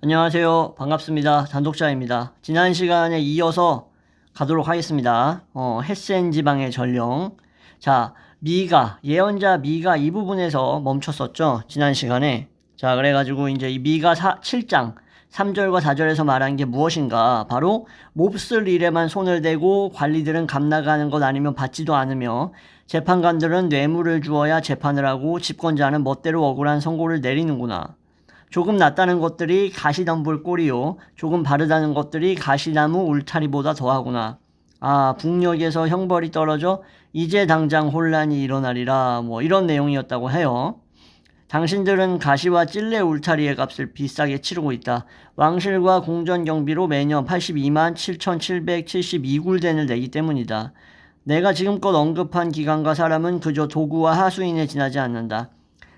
안녕하세요. 반갑습니다. 단독자입니다. 지난 시간에 이어서 가도록 하겠습니다. 헤센 지방의 전령. 자, 미가, 예언자 미가 이 부분에서 멈췄었죠. 지난 시간에. 자, 그래가지고 이제 이 미가 7장 3절과 4절에서 말한 게 무엇인가? 바로 몹쓸 일에만 손을 대고 관리들은 감나가는 것 아니면 받지도 않으며 재판관들은 뇌물을 주어야 재판을 하고 집권자는 멋대로 억울한 선고를 내리는구나. 조금 낫다는 것들이 가시덤불 꼴이요. 조금 바르다는 것들이 가시나무 울타리보다 더하구나. 아, 북녘에서 형벌이 떨어져 이제 당장 혼란이 일어나리라. 이런 내용이었다고 해요. 당신들은 가시와 찔레 울타리의 값을 비싸게 치르고 있다. 왕실과 궁전 경비로 매년 82만 7,772굴덴을 내기 때문이다. 내가 지금껏 언급한 기관과 사람은 그저 도구와 하수인에 지나지 않는다.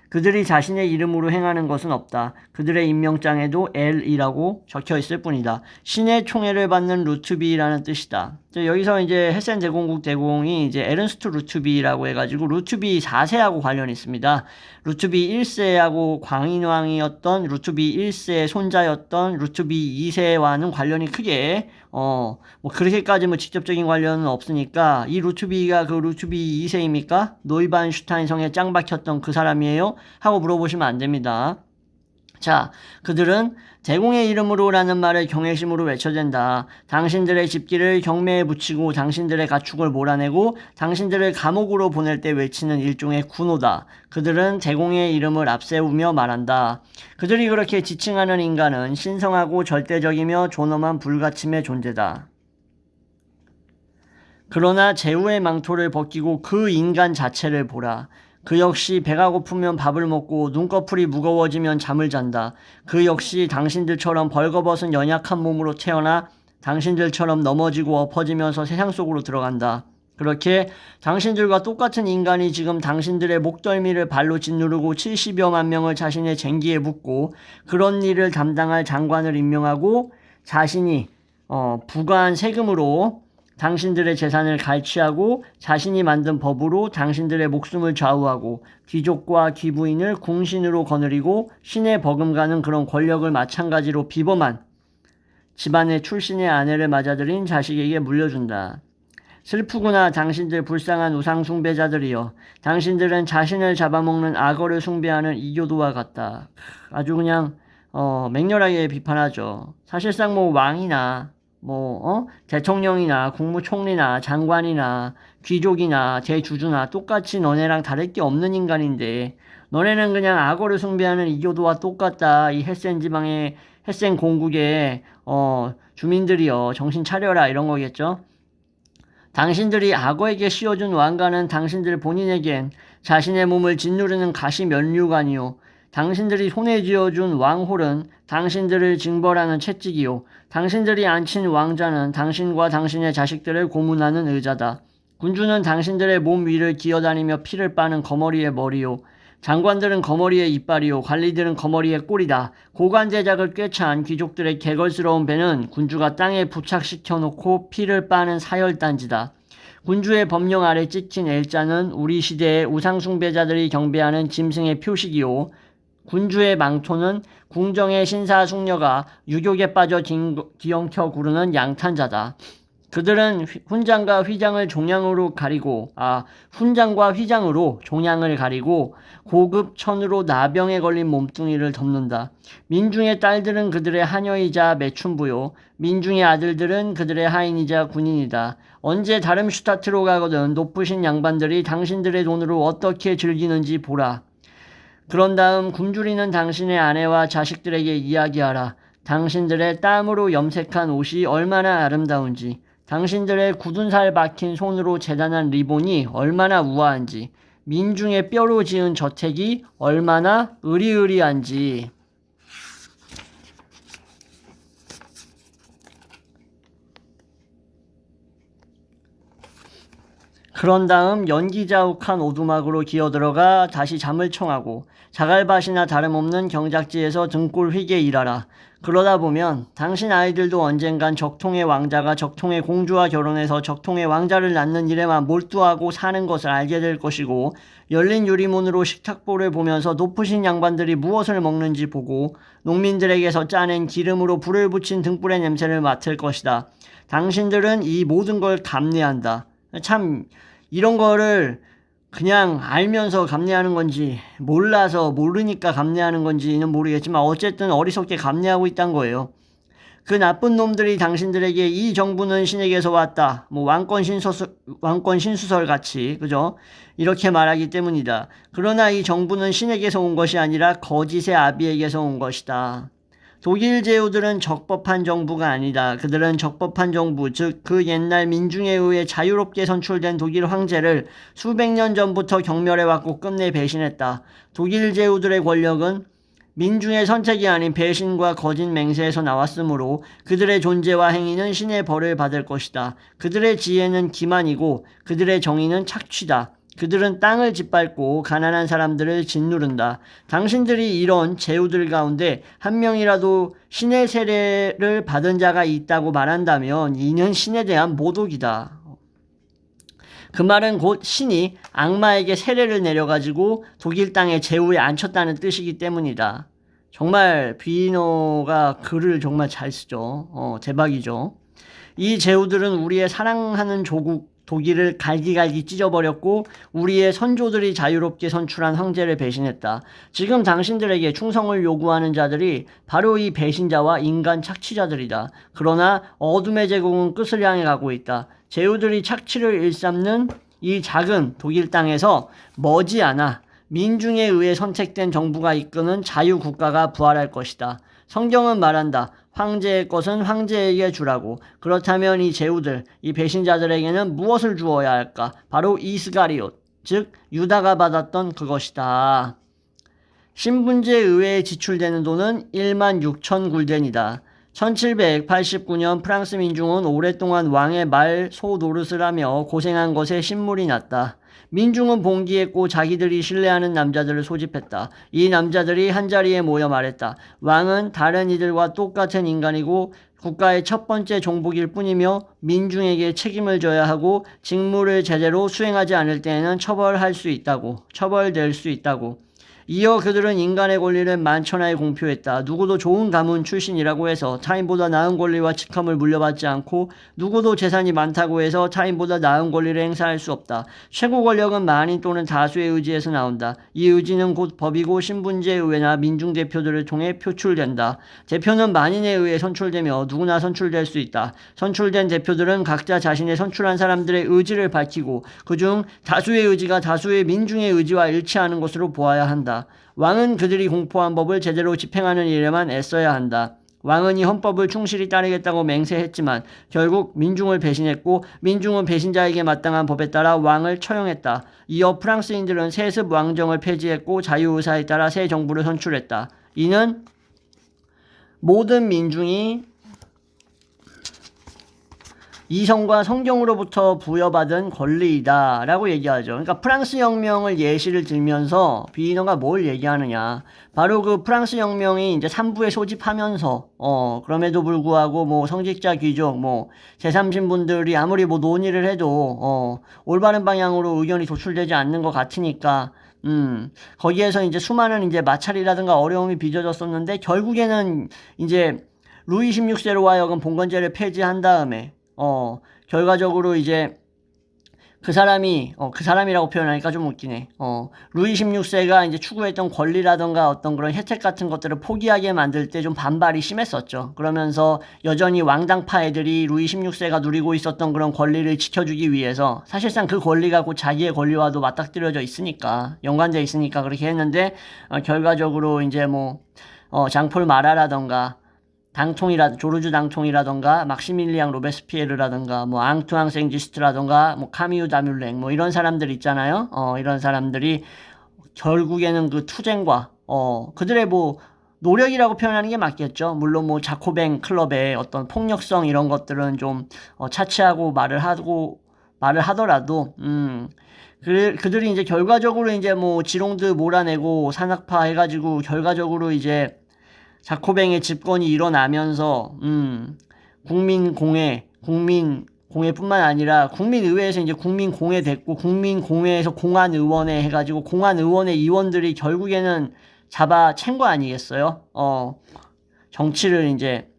그들이 자신의 이름으로 행하는 것은 없다. 그들의 임명장에도 L이라고 적혀 있을 뿐이다. 신의 총애를 받는 루트비라는 뜻이다. 여기서 이제 헤센 대공국 대공이 이제 에른스트 루트비라고 해가지고 루트비 4세하고 관련이 있습니다. 루트비 1세하고 광인왕이었던 루트비 1세의 손자였던 루트비 2세와는 관련이 크게 그렇게까지 직접적인 관련은 없으니까 이 루트비가 그 루트비 2세입니까? 노이반슈타인 성에 짱 박혔던 그 사람이에요? 하고 물어보시면 안 됩니다. 자, 그들은 대공의 이름으로라는 말을 경외심으로 외쳐댄다. 당신들의 집기를 경매에 붙이고 당신들의 가축을 몰아내고 당신들을 감옥으로 보낼 때 외치는 일종의 군호다. 그들은 대공의 이름을 앞세우며 말한다. 그들이 그렇게 지칭하는 인간은 신성하고 절대적이며 존엄한 불가침의 존재다. 그러나 제후의 망토를 벗기고 그 인간 자체를 보라. 그 역시 배가 고프면 밥을 먹고 눈꺼풀이 무거워지면 잠을 잔다. 그 역시 당신들처럼 벌거벗은 연약한 몸으로 태어나 당신들처럼 넘어지고 엎어지면서 세상 속으로 들어간다. 그렇게 당신들과 똑같은 인간이 지금 당신들의 목덜미를 발로 짓누르고 70여만 명을 자신의 쟁기에 붓고 그런 일을 담당할 장관을 임명하고 자신이 부과한 세금으로 당신들의 재산을 갈취하고 자신이 만든 법으로 당신들의 목숨을 좌우하고 귀족과 귀부인을 궁신으로 거느리고 신에 버금가는 그런 권력을 마찬가지로 비범한 집안의 출신의 아내를 맞아들인 자식에게 물려준다. 슬프구나 당신들 불쌍한 우상 숭배자들이여. 당신들은 자신을 잡아먹는 악어를 숭배하는 이교도와 같다. 아주 그냥 맹렬하게 비판하죠. 사실상 왕이나 대통령이나 국무총리나 장관이나 귀족이나 대주주나 똑같이 너네랑 다를 게 없는 인간인데 너네는 그냥 악어를 숭배하는 이교도와 똑같다. 이 헤센 지방의 헤센 공국의 주민들이여 정신 차려라 이런 거겠죠. 당신들이 악어에게 씌워준 왕관은 당신들 본인에겐 자신의 몸을 짓누르는 가시 면류관이요. 당신들이 손에 쥐어준 왕홀은 당신들을 징벌하는 채찍이요. 당신들이 앉힌 왕자는 당신과 당신의 자식들을 고문하는 의자다. 군주는 당신들의 몸 위를 기어다니며 피를 빠는 거머리의 머리요. 장관들은 거머리의 이빨이요. 관리들은 거머리의 꼬리다. 고관제작을 꿰찬 귀족들의 개걸스러운 배는 군주가 땅에 부착시켜 놓고 피를 빠는 사열단지다. 군주의 법령 아래 찍힌 L자는 우리 시대의 우상숭배자들이 경배하는 짐승의 표식이요. 군주의 망토는 궁정의 신사숙녀가 유욕에 빠져 뒤엉켜 구르는 양탄자다. 그들은 훈장과 휘장을 종양을 가리고 고급 천으로 나병에 걸린 몸뚱이를 덮는다. 민중의 딸들은 그들의 하녀이자 매춘부요. 민중의 아들들은 그들의 하인이자 군인이다. 언제 다름슈타트로 가거든 높으신 양반들이 당신들의 돈으로 어떻게 즐기는지 보라. 그런 다음 굶주리는 당신의 아내와 자식들에게 이야기하라. 당신들의 땀으로 염색한 옷이 얼마나 아름다운지, 당신들의 굳은 살 박힌 손으로 재단한 리본이 얼마나 우아한지, 민중의 뼈로 지은 저택이 얼마나 으리으리한지. 그런 다음 연기자욱한 오두막으로 기어들어가 다시 잠을 청하고 자갈밭이나 다름없는 경작지에서 등골 휘게 일하라. 그러다 보면 당신 아이들도 언젠간 적통의 왕자가 적통의 공주와 결혼해서 적통의 왕자를 낳는 일에만 몰두하고 사는 것을 알게 될 것이고, 열린 유리문으로 식탁보를 보면서 높으신 양반들이 무엇을 먹는지 보고 농민들에게서 짜낸 기름으로 불을 붙인 등불의 냄새를 맡을 것이다. 당신들은 이 모든 걸 감내한다. 참 이런 거를 그냥 알면서 감내하는 건지 몰라서 모르니까 감내하는 건지는 모르겠지만 어쨌든 어리석게 감내하고 있단 거예요. 그 나쁜 놈들이 당신들에게 이 정부는 신에게서 왔다. 뭐 왕권 신수설 같이, 그죠? 이렇게 말하기 때문이다. 그러나 이 정부는 신에게서 온 것이 아니라 거짓의 아비에게서 온 것이다. 독일 제후들은 적법한 정부가 아니다. 그들은 적법한 정부, 즉 그 옛날 민중에 의해 자유롭게 선출된 독일 황제를 수백 년 전부터 경멸해왔고 끝내 배신했다. 독일 제후들의 권력은 민중의 선택이 아닌 배신과 거짓 맹세에서 나왔으므로 그들의 존재와 행위는 신의 벌을 받을 것이다. 그들의 지혜는 기만이고 그들의 정의는 착취다. 그들은 땅을 짓밟고 가난한 사람들을 짓누른다. 당신들이 이런 제후들 가운데 한 명이라도 신의 세례를 받은 자가 있다고 말한다면 이는 신에 대한 모독이다. 그 말은 곧 신이 악마에게 세례를 내려가지고 독일 땅의 제후에 앉혔다는 뜻이기 때문이다. 정말 비너가 글을 정말 잘 쓰죠. 대박이죠. 이 제후들은 우리의 사랑하는 조국 독일을 갈기갈기 찢어버렸고 우리의 선조들이 자유롭게 선출한 황제를 배신했다. 지금 당신들에게 충성을 요구하는 자들이 바로 이 배신자와 인간 착취자들이다. 그러나 어둠의 제국은 끝을 향해 가고 있다. 제후들이 착취를 일삼는 이 작은 독일 땅에서 머지않아 민중에 의해 선택된 정부가 이끄는 자유국가가 부활할 것이다. 성경은 말한다. 황제의 것은 황제에게 주라고. 그렇다면 이 제후들, 이 배신자들에게는 무엇을 주어야 할까? 바로 이스가리옷, 즉 유다가 받았던 그것이다. 신분제 의회에 지출되는 돈은 1만 6천 굴덴이다. 1789년 프랑스 민중은 오랫동안 왕의 말 소 노릇을 하며 고생한 것에 신물이 났다. 민중은 봉기했고 자기들이 신뢰하는 남자들을 소집했다. 이 남자들이 한자리에 모여 말했다. 왕은 다른 이들과 똑같은 인간이고 국가의 첫 번째 종복일 뿐이며 민중에게 책임을 져야 하고 직무를 제대로 수행하지 않을 때에는 처벌될 수 있다고. 이어 그들은 인간의 권리를 만천하에 공표했다. 누구도 좋은 가문 출신이라고 해서 타인보다 나은 권리와 직함을 물려받지 않고 누구도 재산이 많다고 해서 타인보다 나은 권리를 행사할 수 없다. 최고 권력은 만인 또는 다수의 의지에서 나온다. 이 의지는 곧 법이고 신분제 의회나 민중대표들을 통해 표출된다. 대표는 만인에 의해 선출되며 누구나 선출될 수 있다. 선출된 대표들은 각자 자신의 선출한 사람들의 의지를 밝히고 그중 다수의 의지가 다수의 민중의 의지와 일치하는 것으로 보아야 한다. 왕은 그들이 공포한 법을 제대로 집행하는 일에만 애써야 한다. 왕은 이 헌법을 충실히 따르겠다고 맹세했지만 결국 민중을 배신했고 민중은 배신자에게 마땅한 법에 따라 왕을 처형했다. 이어 프랑스인들은 세습 왕정을 폐지했고 자유의사에 따라 새 정부를 선출했다. 이는 모든 민중이 이성과 성경으로부터 부여받은 권리이다 라고 얘기하죠. 그러니까 프랑스 혁명을 예시를 들면서 비너가 뭘 얘기하느냐. 바로 그 프랑스 혁명이 이제 3부에 소집하면서 그럼에도 불구하고 뭐 성직자 귀족 뭐 제3신분들이 아무리 뭐 논의를 해도 올바른 방향으로 의견이 도출되지 않는 것 같으니까 거기에서 이제 수많은 이제 마찰이라든가 어려움이 빚어졌었는데 결국에는 이제 루이 16세로 하여금 봉건제를 폐지한 다음에 결과적으로 이제 그 사람이라고 표현하니까 좀 웃기네. 루이 16세가 이제 추구했던 권리라던가 어떤 그런 혜택 같은 것들을 포기하게 만들 때 좀 반발이 심했었죠. 그러면서 여전히 왕당파 애들이 루이 16세가 누리고 있었던 그런 권리를 지켜주기 위해서 사실상 그 권리가 곧 자기의 권리와도 맞닥뜨려져 있으니까, 연관되어 있으니까 그렇게 했는데, 결과적으로 이제 뭐, 장폴 마라라던가, 조르주 당통이라던가 막시밀리앙 로베스피에르라던가 뭐 앙투앙 생지스트라던가 뭐 카미유 다뮬랭 뭐 이런 사람들 있잖아요. 이런 사람들이 결국에는 그 투쟁과 그들의 뭐 노력이라고 표현하는 게 맞겠죠. 물론 뭐 자코뱅 클럽의 어떤 폭력성 이런 것들은 좀 차치하고 말을 하더라도 그들이 이제 결과적으로 이제 뭐 지롱들 몰아내고 산악파 해가지고 결과적으로 이제 자코뱅의 집권이 일어나면서 국민공회뿐만 아니라 국민의회에서 이제 국민공회 됐고 국민공회에서 공안의원회 해가지고 공안의원회 의원들이 결국에는 잡아챈 거 아니겠어요? 정치를 이제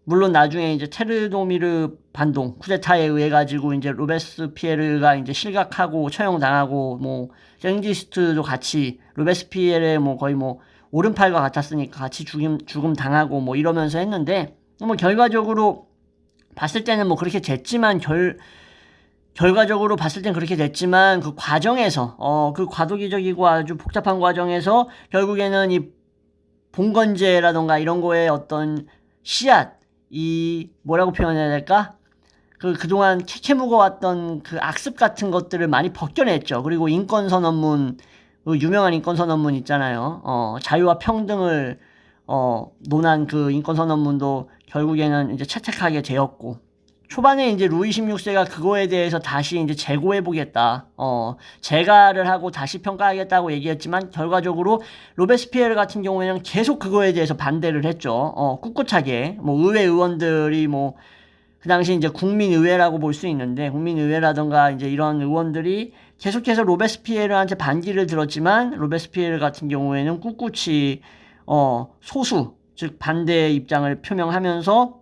물론 나중에 이제 테르노미르 반동 쿠데타에 의해 가지고 이제 로베스피에르가 이제 실각하고 처형당하고 뭐 쟁기스트도 같이 로베스피에르의 뭐 거의 뭐 오른팔과 같았으니까 같이 죽음 당하고 뭐 이러면서 했는데 뭐 결과적으로 봤을 때는 뭐 그렇게 됐지만 결과적으로 봤을 땐 그렇게 됐지만 그 과정에서 그 과도기적이고 아주 복잡한 과정에서 결국에는 이 봉건제라던가 이런 거에 어떤 씨앗 이 뭐라고 표현해야 될까? 그동안 캐캐묵어왔던 그 악습 같은 것들을 많이 벗겨냈죠. 그리고 인권선언문, 그 유명한 인권선언문 있잖아요. 자유와 평등을, 논한 그 인권선언문도 결국에는 이제 채택하게 되었고, 초반에 이제 루이 16세가 그거에 대해서 다시 이제 재고해보겠다. 재가를 하고 다시 평가하겠다고 얘기했지만, 결과적으로 로베스피에르 같은 경우에는 계속 그거에 대해서 반대를 했죠. 꿋꿋하게. 뭐, 의회 의원들이 뭐, 그 당시 이제 국민의회라고 볼 수 있는데, 국민의회라던가 이제 이런 의원들이 계속해서 로베스피에르한테 반기를 들었지만, 로베스피에르 같은 경우에는 꿋꿋이, 소수, 즉, 반대 입장을 표명하면서,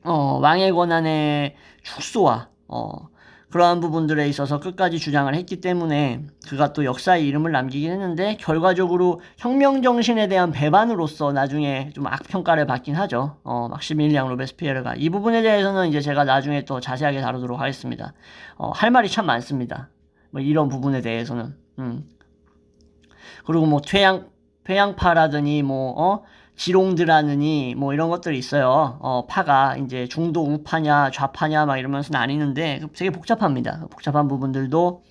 왕의 권한의 축소와 그러한 부분들에 있어서 끝까지 주장을 했기 때문에 그가 또 역사의 이름을 남기긴 했는데 결과적으로 혁명 정신에 대한 배반으로서 나중에 좀 악평가를 받긴 하죠. 막시밀리앙 로베스피에르가 이 부분에 대해서는 이제 제가 나중에 또 자세하게 다루도록 하겠습니다. 할 말이 참 많습니다. 뭐 이런 부분에 대해서는 그리고 뭐 퇴양파라더니 뭐 지롱드라느니 뭐 이런 것들이 있어요. 파가 이제 중도 우파냐 좌파냐 막 이러면서 나뉘는데 되게 복잡합니다. 복잡한 부분들도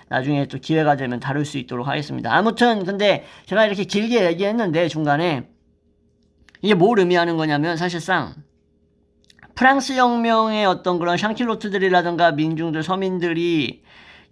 나중에 또 기회가 되면 다룰 수 있도록 하겠습니다. 아무튼 근데 제가 이렇게 길게 얘기했는데 중간에 이게 뭘 의미하는 거냐면 사실상 프랑스 혁명의 어떤 그런 샹킬로트들이라든가 민중들 서민들이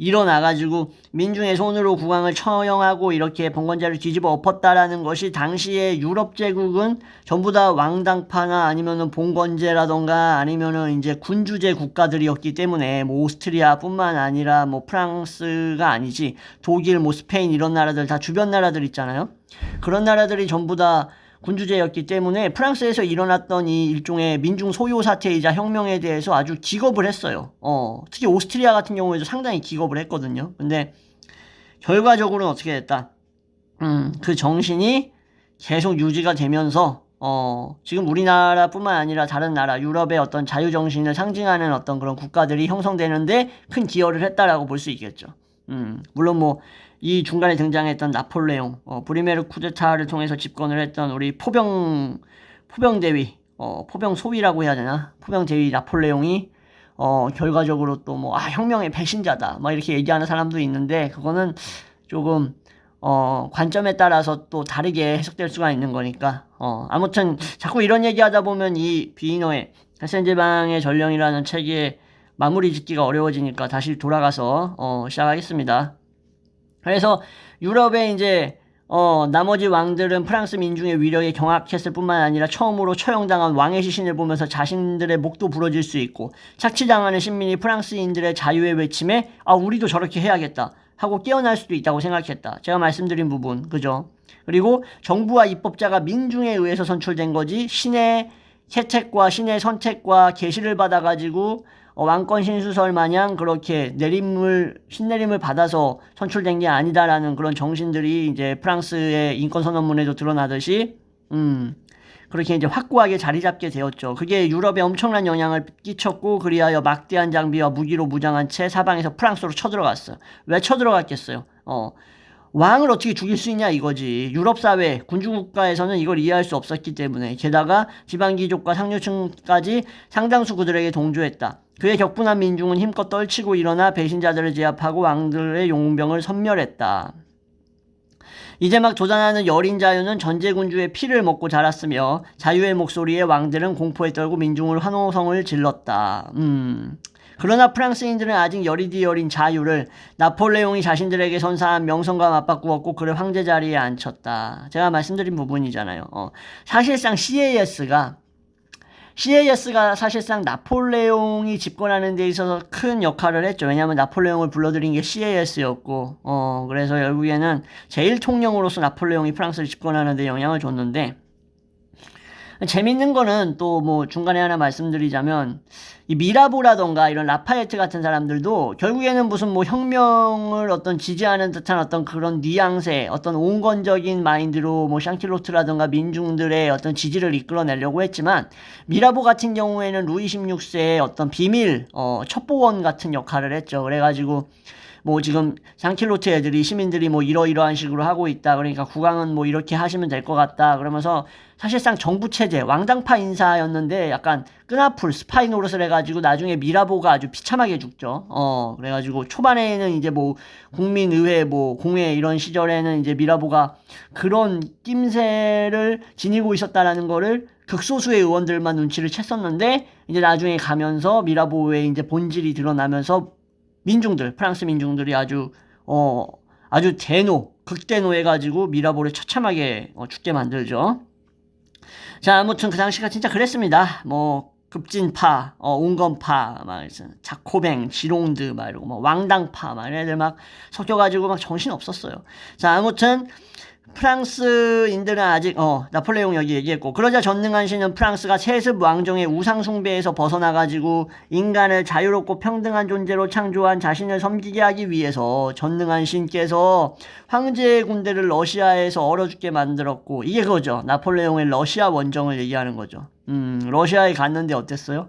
일어나가지고 민중의 손으로 국왕을 처형하고 이렇게 봉건제를 뒤집어 엎었다라는 것이 당시에 유럽 제국은 전부 다 왕당파나 아니면은 봉건제라던가 아니면은 이제 군주제 국가들이었기 때문에 뭐 오스트리아뿐만 아니라 뭐 프랑스가 아니지 독일 뭐 스페인 이런 나라들 다 주변 나라들 있잖아요. 그런 나라들이 전부 다 군주제였기 때문에 프랑스에서 일어났던 이 일종의 민중 소요 사태이자 혁명에 대해서 아주 기겁을 했어요. 특히 오스트리아 같은 경우에도 상당히 기겁을 했거든요. 근데 결과적으로는 어떻게 됐다? 그 정신이 계속 유지가 되면서 지금 우리나라뿐만 아니라 다른 나라 유럽의 어떤 자유정신을 상징하는 어떤 그런 국가들이 형성되는데 큰 기여를 했다라고 볼 수 있겠죠. 물론 뭐 이 중간에 등장했던 나폴레옹, 브리메르 쿠데타를 통해서 집권을 했던 우리 포병대위, 포병소위라고 해야 되나? 포병대위 나폴레옹이 결과적으로 또 뭐 혁명의 배신자다 막 이렇게 얘기하는 사람도 있는데 그거는 조금 관점에 따라서 또 다르게 해석될 수가 있는 거니까 아무튼 자꾸 이런 얘기하다 보면 이 비이너의 헬센제방의 전령이라는 책의 마무리 짓기가 어려워지니까 다시 돌아가서 시작하겠습니다. 그래서 유럽의 이제 나머지 왕들은 프랑스 민중의 위력에 경악했을 뿐만 아니라 처음으로 처형당한 왕의 시신을 보면서 자신들의 목도 부러질 수 있고 착취당하는 신민이 프랑스인들의 자유의 외침에 우리도 저렇게 해야겠다 하고 깨어날 수도 있다고 생각했다. 제가 말씀드린 부분 그죠? 그리고 정부와 입법자가 민중에 의해서 선출된 거지 신의 채택과 신의 선택과 계시를 받아가지고 왕권 신수설 마냥 그렇게 신내림을 받아서 선출된 게 아니다라는 그런 정신들이 이제 프랑스의 인권선언문에도 드러나듯이, 그렇게 이제 확고하게 자리 잡게 되었죠. 그게 유럽에 엄청난 영향을 끼쳤고, 그리하여 막대한 장비와 무기로 무장한 채 사방에서 프랑스로 쳐들어갔어요. 왜 쳐들어갔겠어요? 왕을 어떻게 죽일 수 있냐 이거지. 유럽 사회, 군주국가에서는 이걸 이해할 수 없었기 때문에. 게다가 지방귀족과 상류층까지 상당수 그들에게 동조했다. 그의 격분한 민중은 힘껏 떨치고 일어나 배신자들을 제압하고 왕들의 용병을 섬멸했다. 이제 막 도전하는 여린 자유는 전제군주의 피를 먹고 자랐으며 자유의 목소리에 왕들은 공포에 떨고 민중을 환호성을 질렀다. 그러나 프랑스인들은 아직 여리디 어린 자유를 나폴레옹이 자신들에게 선사한 명성과 맞바꾸었고 그를 황제 자리에 앉혔다. 제가 말씀드린 부분이잖아요. 사실상 CAS가 사실상 나폴레옹이 집권하는 데 있어서 큰 역할을 했죠. 왜냐하면 나폴레옹을 불러들인 게 CAS였고, 그래서 결국에는 제1통령으로서 나폴레옹이 프랑스를 집권하는 데 영향을 줬는데, 재밌는 거는 또 뭐 중간에 하나 말씀드리자면, 이 미라보라던가 이런 라파에트 같은 사람들도 결국에는 무슨 뭐 혁명을 어떤 지지하는 듯한 어떤 그런 뉘앙세, 어떤 온건적인 마인드로 뭐 샹킬로트라던가 민중들의 어떤 지지를 이끌어내려고 했지만, 미라보 같은 경우에는 루이 16세의 어떤 비밀, 첩보원 같은 역할을 했죠. 그래가지고, 뭐 지금 샹킬로트 애들이 시민들이 뭐 이러이러한 식으로 하고 있다. 그러니까 국왕은 뭐 이렇게 하시면 될 것 같다. 그러면서 사실상 정부 체제, 왕당파 인사였는데 약간 끈앞풀 스파이 노릇을 해가지고 나중에 미라보가 아주 비참하게 죽죠. 그래가지고 초반에는 이제 뭐 국민의회, 뭐 공회 이런 시절에는 이제 미라보가 그런 낌새를 지니고 있었다라는 거를 극소수의 의원들만 눈치를 챘었는데 이제 나중에 가면서 미라보의 이제 본질이 드러나면서 프랑스 민중들이 아주 극대노 해가지고 미라보를 처참하게 죽게 만들죠. 자, 아무튼 그 당시가 진짜 그랬습니다. 뭐 급진파, 온건파, 막 자코뱅, 지롱드, 막 이러고 뭐 왕당파, 막 이런 애들 막 섞여가지고 막 정신 없었어요. 자, 아무튼 프랑스인들은 아직 나폴레옹 여기 얘기했고 그러자 전능한 신은 프랑스가 세습 왕정의 우상 숭배에서 벗어나가지고 인간을 자유롭고 평등한 존재로 창조한 자신을 섬기게 하기 위해서 전능한 신께서 황제의 군대를 러시아에서 얼어 죽게 만들었고 이게 그거죠. 나폴레옹의 러시아 원정을 얘기하는 거죠. 러시아에 갔는데 어땠어요?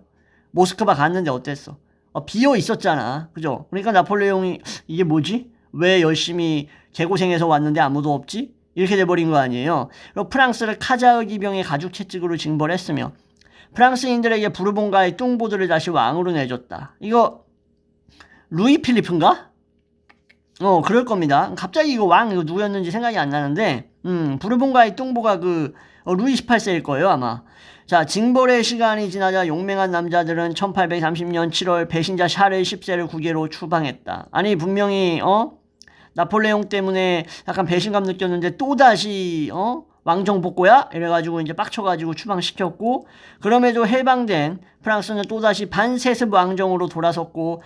모스크바 갔는데 어땠어? 비어 있었잖아. 그죠? 그러니까 나폴레옹이 이게 뭐지? 왜 열심히 개고생해서 왔는데 아무도 없지? 이렇게 돼버린 거 아니에요. 그리고 프랑스를 카자흐 기병의 가죽 채찍으로 징벌했으며 프랑스인들에게 부르봉가의 뚱보들을 다시 왕으로 내줬다. 이거 루이 필리프인가? 그럴 겁니다. 갑자기 이거 이거 누구였는지 생각이 안 나는데 부르봉가의 뚱보가 루이 18세일 거예요 아마. 자, 징벌의 시간이 지나자 용맹한 남자들은 1830년 7월 배신자 샤를 10세를 국외로 추방했다. 아니 분명히 나폴레옹 때문에 약간 배신감 느꼈는데 또다시 왕정 복고야? 이래가지고 이제 빡쳐가지고 추방시켰고 그럼에도 해방된 프랑스는 또다시 반세습 왕정으로 돌아섰고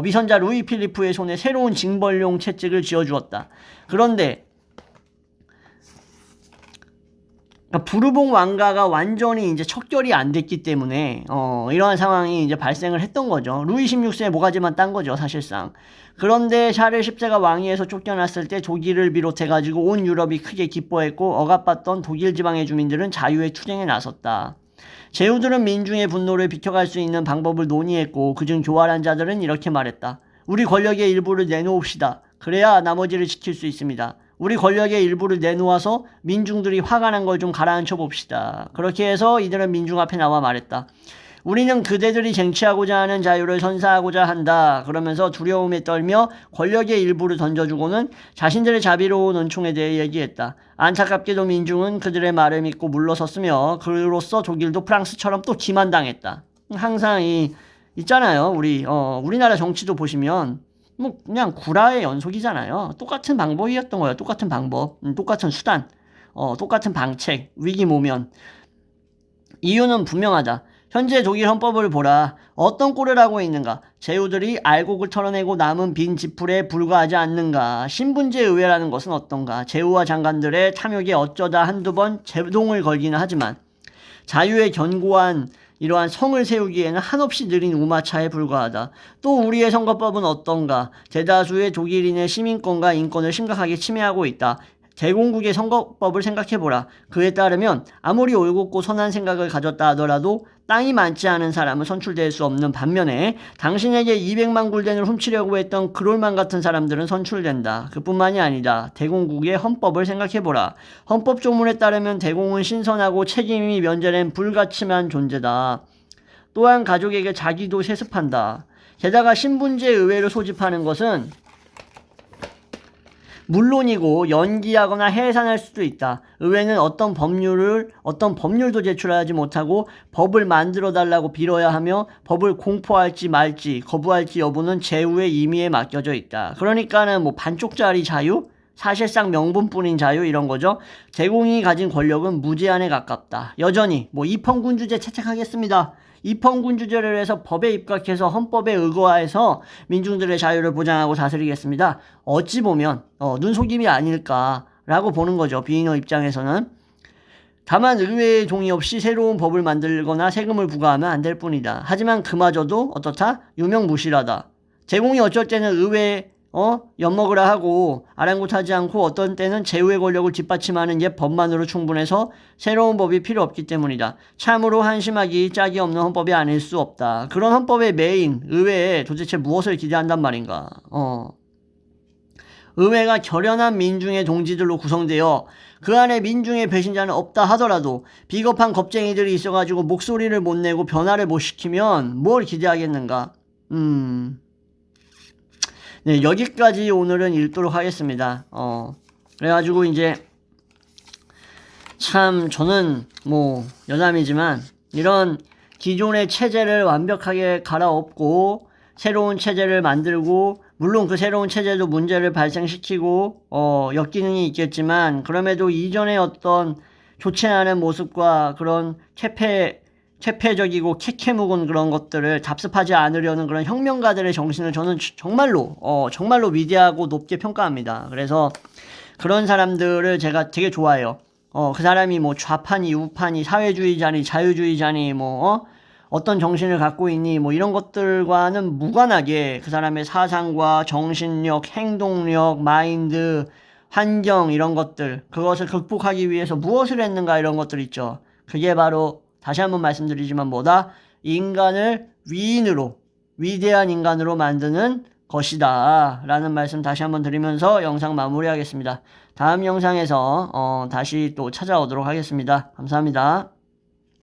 위선자 루이 필리프의 손에 새로운 징벌용 채찍을 쥐어주었다. 그런데 그러니까 부르봉 왕가가 완전히 이제 척결이 안 됐기 때문에 이러한 상황이 이제 발생을 했던 거죠. 루이 16세에 모가지만 딴 거죠, 사실상. 그런데 샤를 10세가 왕위에서 쫓겨났을 때 독일을 비롯해가지고 온 유럽이 크게 기뻐했고 억압받던 독일 지방의 주민들은 자유의 투쟁에 나섰다. 제후들은 민중의 분노를 비켜갈 수 있는 방법을 논의했고 그중 교활한 자들은 이렇게 말했다. 우리 권력의 일부를 내놓읍시다. 그래야 나머지를 지킬 수 있습니다. 우리 권력의 일부를 내놓아서 민중들이 화가 난 걸 좀 가라앉혀 봅시다. 그렇게 해서 이들은 민중 앞에 나와 말했다. 우리는 그대들이 쟁취하고자 하는 자유를 선사하고자 한다. 그러면서 두려움에 떨며 권력의 일부를 던져주고는 자신들의 자비로운 은총에 대해 얘기했다. 안타깝게도 민중은 그들의 말을 믿고 물러섰으며 그로써 독일도 프랑스처럼 또 기만당했다. 항상 있잖아요. 우리나라 정치도 보시면 뭐 그냥 구라의 연속이잖아요. 똑같은 방법이었던 거예요. 똑같은 방법, 똑같은 수단, 똑같은 방책, 위기 모면. 이유는 분명하다. 현재 독일 헌법을 보라. 어떤 꼴을 하고 있는가? 제후들이 알곡을 털어내고 남은 빈 지풀에 불과하지 않는가? 신분제 의회라는 것은 어떤가? 제후와 장관들의 탐욕에 어쩌다 한두 번 제동을 걸기는 하지만 자유의 견고한 이러한 성을 세우기에는 한없이 느린 우마차에 불과하다. 또 우리의 선거법은 어떤가? 대다수의 독일인의 시민권과 인권을 심각하게 침해하고 있다. 대공국의 선거법을 생각해보라. 그에 따르면 아무리 올곧고 선한 생각을 가졌다 하더라도 땅이 많지 않은 사람은 선출될 수 없는 반면에 당신에게 200만 굴덴을 훔치려고 했던 그롤만 같은 사람들은 선출된다. 그뿐만이 아니다. 대공국의 헌법을 생각해보라. 헌법 조문에 따르면 대공은 신선하고 책임이 면제된 불가침한 존재다. 또한 가족에게 자기도 세습한다. 게다가 신분제 의회를 소집하는 것은 물론이고 연기하거나 해산할 수도 있다. 의회는 어떤 법률도 제출하지 못하고 법을 만들어 달라고 빌어야 하며 법을 공포할지 말지 거부할지 여부는 제후의 임의에 맡겨져 있다. 그러니까는 뭐 반쪽짜리 자유? 사실상 명분뿐인 자유 이런 거죠. 제공이 가진 권력은 무제한에 가깝다. 여전히 뭐 입헌군주제 채택하겠습니다. 입헌군주제를 해서 법에 입각해서 헌법에 의거해서 민중들의 자유를 보장하고 다스리겠습니다. 어찌 보면 눈속임이 아닐까라고 보는 거죠. 비인호 입장에서는. 다만 의회의 동의 없이 새로운 법을 만들거나 세금을 부과하면 안 될 뿐이다. 하지만 그마저도 어떻다? 유명무실하다. 제공이 어쩔 때는 의회에 엿먹으라 하고 아랑곳하지 않고 어떤 때는 제후의 권력을 뒷받침하는 옛 법만으로 충분해서 새로운 법이 필요 없기 때문이다. 참으로 한심하기 짝이 없는 헌법이 아닐 수 없다. 그런 헌법의 메인 의회에 도대체 무엇을 기대한단 말인가. 의회가 결연한 민중의 동지들로 구성되어 그 안에 민중의 배신자는 없다 하더라도 비겁한 겁쟁이들이 있어가지고 목소리를 못 내고 변화를 못 시키면 뭘 기대하겠는가. 네, 여기까지 오늘은 읽도록 하겠습니다. 그래가지고 이제 참 저는 뭐 여담이지만 이런 기존의 체제를 완벽하게 갈아엎고 새로운 체제를 만들고 물론 그 새로운 체제도 문제를 발생시키고 역기능이 있겠지만 그럼에도 이전의 어떤 좋지 않은 모습과 그런 퇴폐적이고 캐캐묵은 그런 것들을 답습하지 않으려는 그런 혁명가들의 정신을 저는 정말로 위대하고 높게 평가합니다. 그래서 그런 사람들을 제가 되게 좋아해요. 그 사람이 뭐 좌파니 우파니 사회주의자니 자유주의자니 어떤 정신을 갖고 있니 뭐 이런 것들과는 무관하게 그 사람의 사상과 정신력, 행동력, 마인드, 환경 이런 것들 그것을 극복하기 위해서 무엇을 했는가 이런 것들 있죠. 그게 바로 다시 한번 말씀드리지만 뭐다? 인간을 위인으로 위대한 인간으로 만드는 것이다 라는 말씀 다시 한번 드리면서 영상 마무리하겠습니다. 다음 영상에서 다시 또 찾아오도록 하겠습니다. 감사합니다.